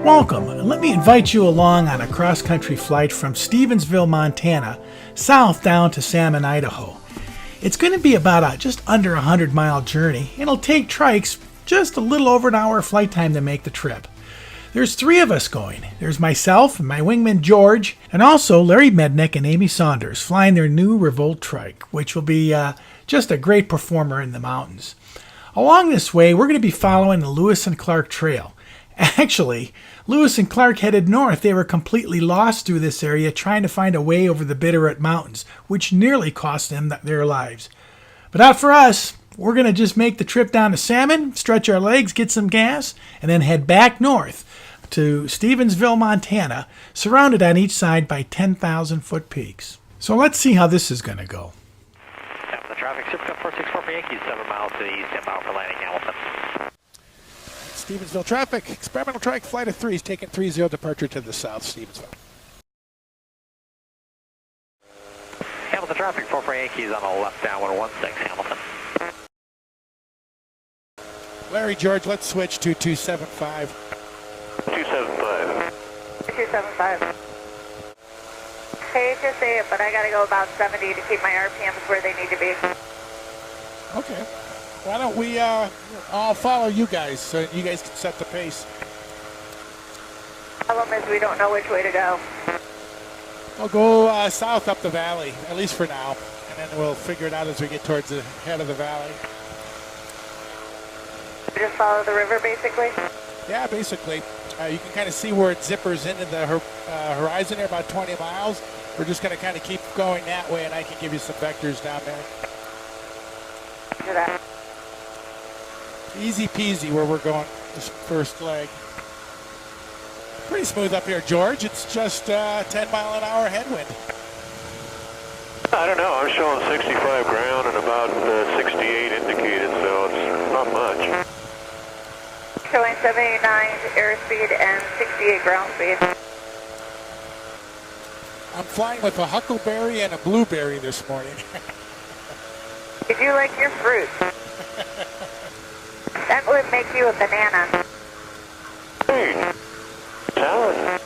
Welcome, and let me invite you along on a cross-country flight from Stevensville, Montana, south down to Salmon, Idaho. It's going to be about a just under 100-mile journey, and it'll take trikes just a little over an hour flight time to make the trip. There's 3 of us going. There's myself and my wingman George, and also Larry Mednick and Amy Saunders flying their new Revolt trike, which will be just a great performer in the mountains. Along this way, we're going to be following the Lewis and Clark Trail. Actually, Lewis and Clark headed north. They were completely lost through this area trying to find a way over the Bitterroot Mountains, which nearly cost them their lives. But not for us. We're going to just make the trip down to Salmon, stretch our legs, get some gas, and then head back north to Stevensville, Montana, surrounded on each side by 10,000-foot peaks. So let's see how this is going to go. After the traffic, Super 464 for Yankees, 7 miles to the east, inbound for landing Hamilton. Stevensville traffic, experimental trike, flight of 3 is taking 30 departure to the south, Stevensville. Hamilton traffic, 44 Yankees on the left, downwind 16, Hamilton. Larry, George, let's switch to 275. 275. 275. Hate to say it, but I gotta go about 70 to keep my RPMs where they need to be. Okay. Why don't we all follow you guys so you guys can set the pace? Problem is we don't know which way to go. We'll go south up the valley, at least for now, and then we'll figure it out as we get towards the head of the valley. Just follow the river, basically? Yeah, basically. You can kind of see where it zippers into the horizon there, about 20 miles. We're just going to kind of keep going that way, and I can give you some vectors down there. Do that. Easy peasy where we're going this first leg. Pretty smooth up here, George. It's just 10-mile-an-hour headwind. I don't know. I'm showing 65 ground and about 68 indicated, so it's not much. Showing 79 airspeed and 68 ground speed. I'm flying with a huckleberry and a blueberry this morning. Did you like your fruit? That would make you a banana. Hey, salad.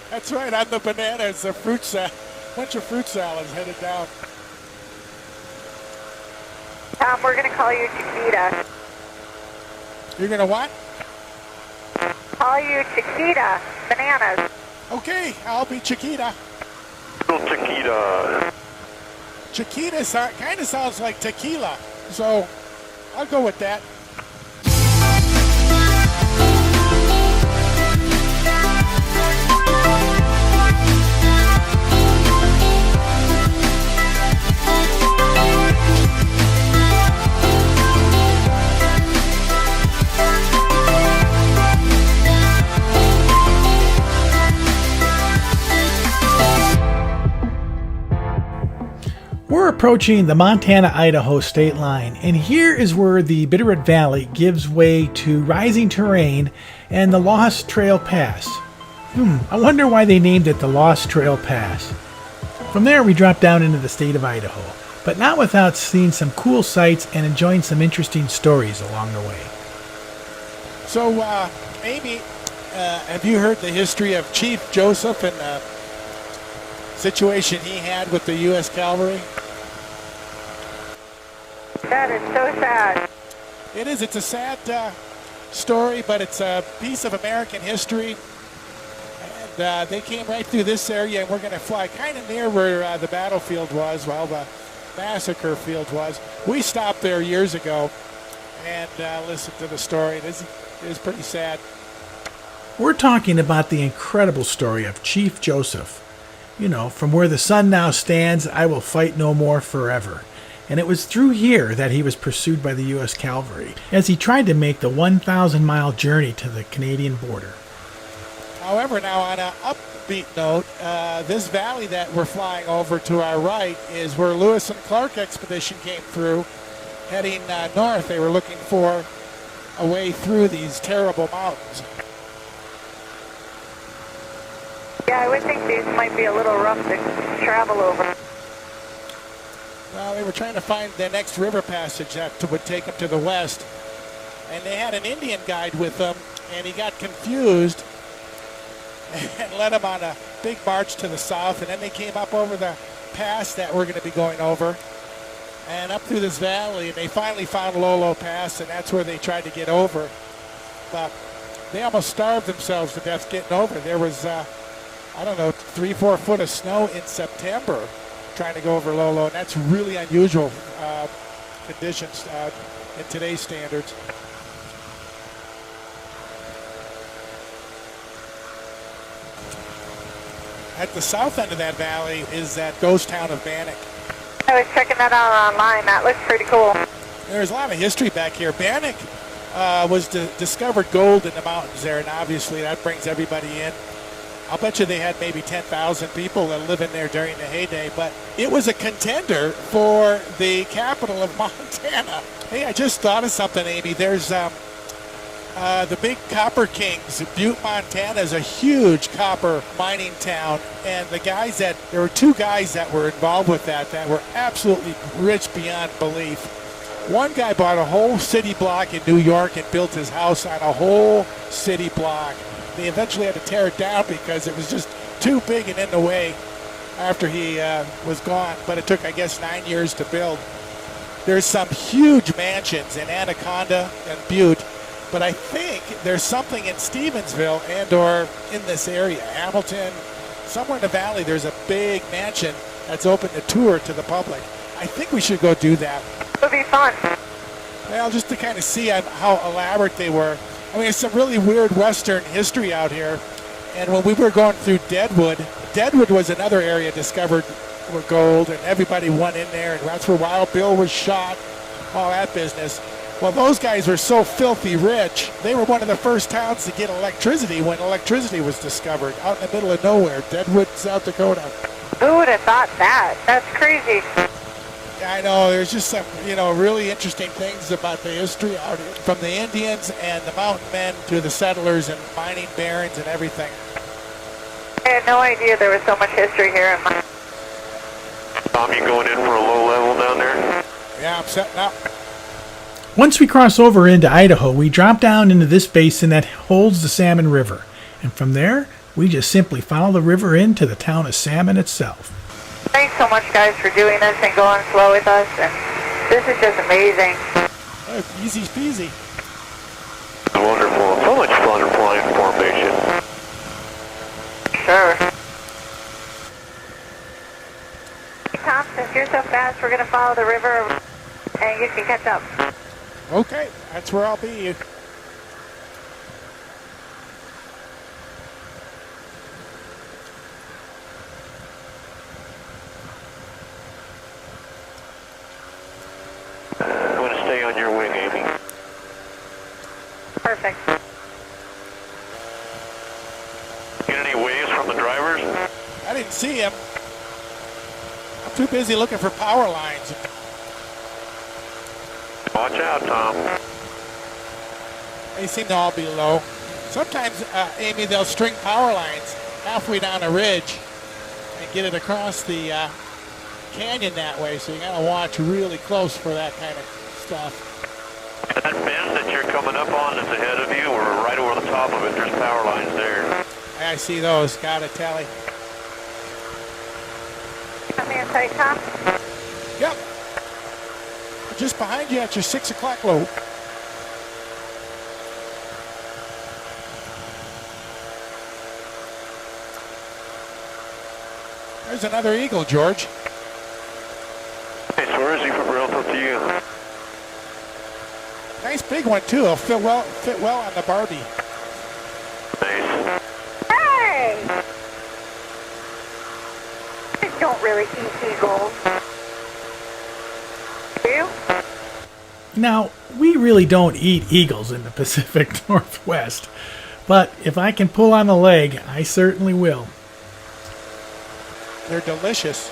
That's right, on the banana, it's a fruit salad. Bunch of fruit salads headed down. Tom, we're going to call you Chiquita. You're going to what? Call you Chiquita. Bananas. Okay, I'll be Chiquita. Chiquita. Chiquita kind of sounds like tequila, so I'll go with that. We're approaching the Montana-Idaho state line, and here is where the Bitterroot Valley gives way to rising terrain and the Lost Trail Pass. I wonder why they named it the Lost Trail Pass. From there we drop down into the state of Idaho, but not without seeing some cool sights and enjoying some interesting stories along the way. So, Amy, have you heard the history of Chief Joseph and the situation he had with the U.S. Cavalry? That is so sad. It is. It's a sad story, but it's a piece of American history and they came right through this area, and we're going to fly kind of near where the battlefield was, well, the massacre field was. We stopped there years ago and listened to the story. It is pretty sad. We're talking about the incredible story of Chief Joseph. You know, from where the sun now stands, I will fight no more forever. And it was through here that he was pursued by the U.S. Cavalry as he tried to make the 1,000-mile journey to the Canadian border. However, now on an upbeat note, this valley that we're flying over to our right is where Lewis and Clark expedition came through, heading north. They were looking for a way through these terrible mountains. Yeah, I would think these might be a little rough to travel over. Well, they were trying to find the next river passage that would take them to the west. And they had an Indian guide with them, and he got confused and led them on a big march to the south. And then they came up over the pass that we're going to be going over and up through this valley. And they finally found Lolo Pass, and that's where they tried to get over. But they almost starved themselves to death getting over. There was, 3-4 foot of snow in September trying to go over Lolo, and that's really unusual conditions in today's standards. At the south end of that valley is that ghost town of Bannock. I was checking that out online. That looks pretty cool. There's a lot of history back here. Bannock was discovered gold in the mountains there, and obviously that brings everybody in. I'll bet you they had maybe 10,000 people that live in there during the heyday, but it was a contender for the capital of Montana. Hey, I just thought of something, Amy. There's the big Copper Kings. Butte, Montana is a huge copper mining town, and there were two guys that were involved with that were absolutely rich beyond belief. One guy bought a whole city block in New York and built his house on a whole city block. They eventually had to tear it down because it was just too big and in the way after he was gone. But it took, I guess, 9 years to build. There's some huge mansions in Anaconda and Butte, but I think there's something in Stevensville and or in this area, Hamilton, somewhere in the valley, there's a big mansion that's open to tour to the public. I think we should go do that. It would be fun. Well, just to kind of see how elaborate they were. I mean, it's some really weird Western history out here. And when we were going through Deadwood was another area discovered with gold, and everybody went in there, and that's where Wild Bill was shot, all that business. Well, those guys were so filthy rich, they were one of the first towns to get electricity when electricity was discovered out in the middle of nowhere, Deadwood, South Dakota. Who would have thought that? That's crazy. I know, there's just some, really interesting things about the history out here, from the Indians and the mountain men to the settlers and mining barons and everything. I had no idea there was so much history here. Tom, you going in for a low level down there? Yeah, I'm setting up. Once we cross over into Idaho, we drop down into this basin that holds the Salmon River. And from there, we just simply follow the river into the town of Salmon itself. Thanks so much, guys, for doing this and going slow with us. And this is just amazing. Oh, easy peasy. Wonderful. So much fun flying formation. Sure. Tom, since you're so fast, we're going to follow the river and you can catch up. Okay, that's where I'll be. I'm going to stay on your wing, Amy. Perfect. Get any waves from the drivers? I didn't see him. I'm too busy looking for power lines. Watch out, Tom. They seem to all be low. Sometimes, Amy, they'll string power lines halfway down a ridge and get it across the canyon that way, so you gotta watch really close for that kind of stuff. That bend that you're coming up on that's ahead of you, or right over the top of it, there's power lines there. I see those. Got it, Tally. Got me in sight, Tom? Yep. Just behind you at your 6 o'clock low. There's another eagle, George. Hey, so where is he from relative to you? Nice big one too. It'll fit well on the Barbie. Nice. Hey! I don't really eat eagles. Do you? Now, we really don't eat eagles in the Pacific Northwest, but if I can pull on a leg, I certainly will. They're delicious.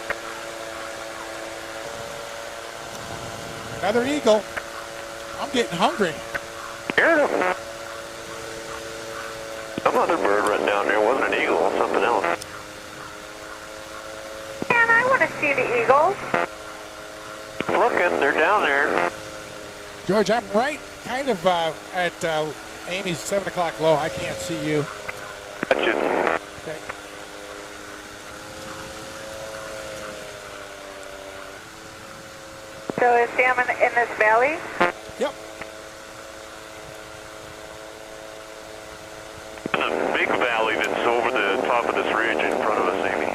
Another eagle. I'm getting hungry. Yeah. Some other bird right down there. Wasn't an eagle, it was something else. Man, I want to see the eagles. Looking, they're down there. George, I'm right kind of at Amy's 7 o'clock low. I can't see you. Gotcha. Okay. So is salmon in this valley? Yep. There's a big valley that's over the top of this ridge in front of us, Amy.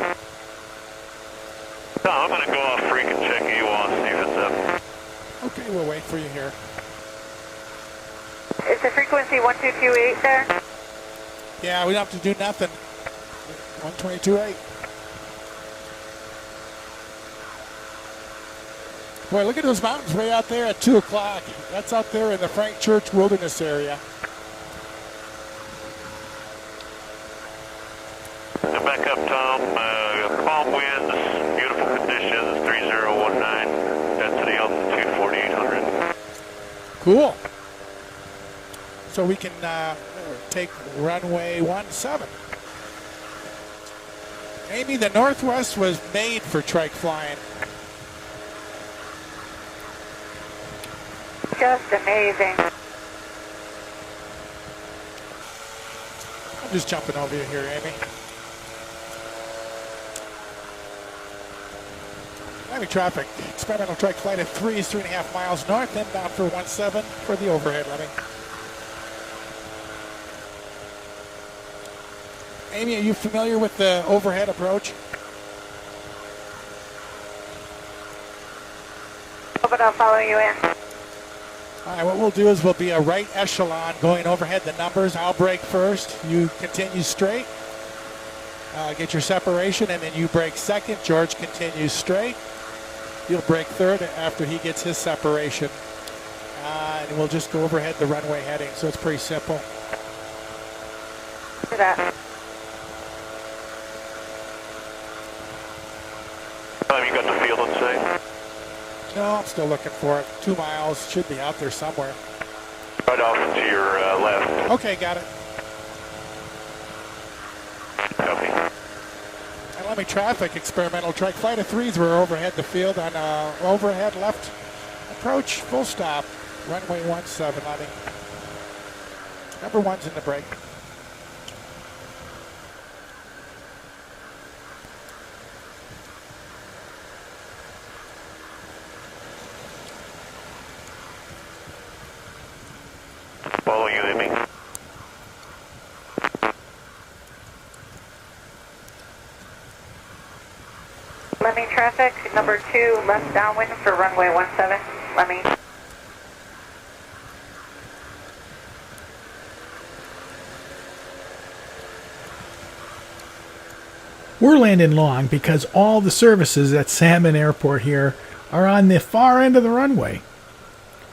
No, I'm going to go off freak and check EWA, see if it's up. Okay, we'll wait for you here. Is the frequency 1228 there? Yeah, we don't have to do nothing. 122.8. Boy, look at those mountains way out there at 2 o'clock. That's out there in the Frank Church Wilderness area. So back up, Tom. Calm winds, beautiful conditions, 3019, density altitude 4800. Cool. So we can take runway 17. Amy, the Northwest was made for trike flying. Just amazing. I'm just jumping over you here, Amy. Heavy traffic. Experimental trike flight at 3 is 3.5 miles north, inbound for 17 for the overhead lemming. Amy, are you familiar with the overhead approach? But I'll follow you in. All right, what we'll do is we'll be a right echelon going overhead the numbers. I'll brake first. You continue straight. Get your separation, and then you brake second. George continues straight. You'll brake third after he gets his separation. And we'll just go overhead the runway heading, so it's pretty simple. Do that. You got the field in sight? No, I'm still looking for it. 2 miles. Should be out there somewhere. Right off to your left. Okay, got it. Copy. And let me traffic experimental trike flight of 3s. We're overhead the field on overhead left approach. Full stop. Runway 17, letting. Number 1's in the brake. Follow you, Amy. Lemming traffic, number 2, left downwind for runway 17. Lemming. We're landing long because all the services at Salmon Airport here are on the far end of the runway.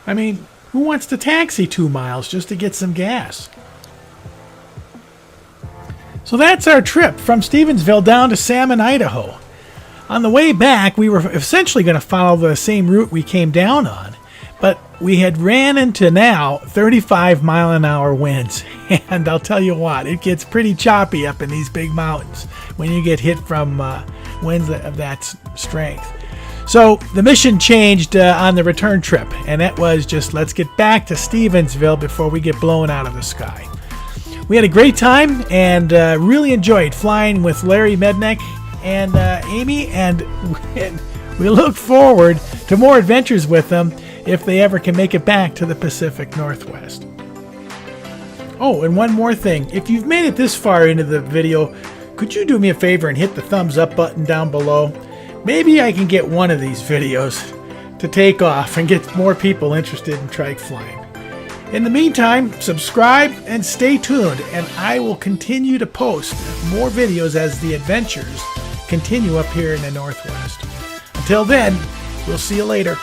I mean, who wants to taxi 2 miles just to get some gas? So that's our trip from Stevensville down to Salmon, Idaho. On the way back, we were essentially going to follow the same route we came down on, but we had ran into now 35-mile-an-hour winds, and I'll tell you what, it gets pretty choppy up in these big mountains when you get hit from winds of that strength. So the mission changed on the return trip, and that was just let's get back to Stevensville before we get blown out of the sky. We had a great time and really enjoyed flying with Larry Mednick and Amy, and we look forward to more adventures with them if they ever can make it back to the Pacific Northwest. Oh, and one more thing. If you've made it this far into the video, could you do me a favor and hit the thumbs up button down below? Maybe I can get one of these videos to take off and get more people interested in trike flying. In the meantime, subscribe and stay tuned, and I will continue to post more videos as the adventures continue up here in the Northwest. Until then, we'll see you later.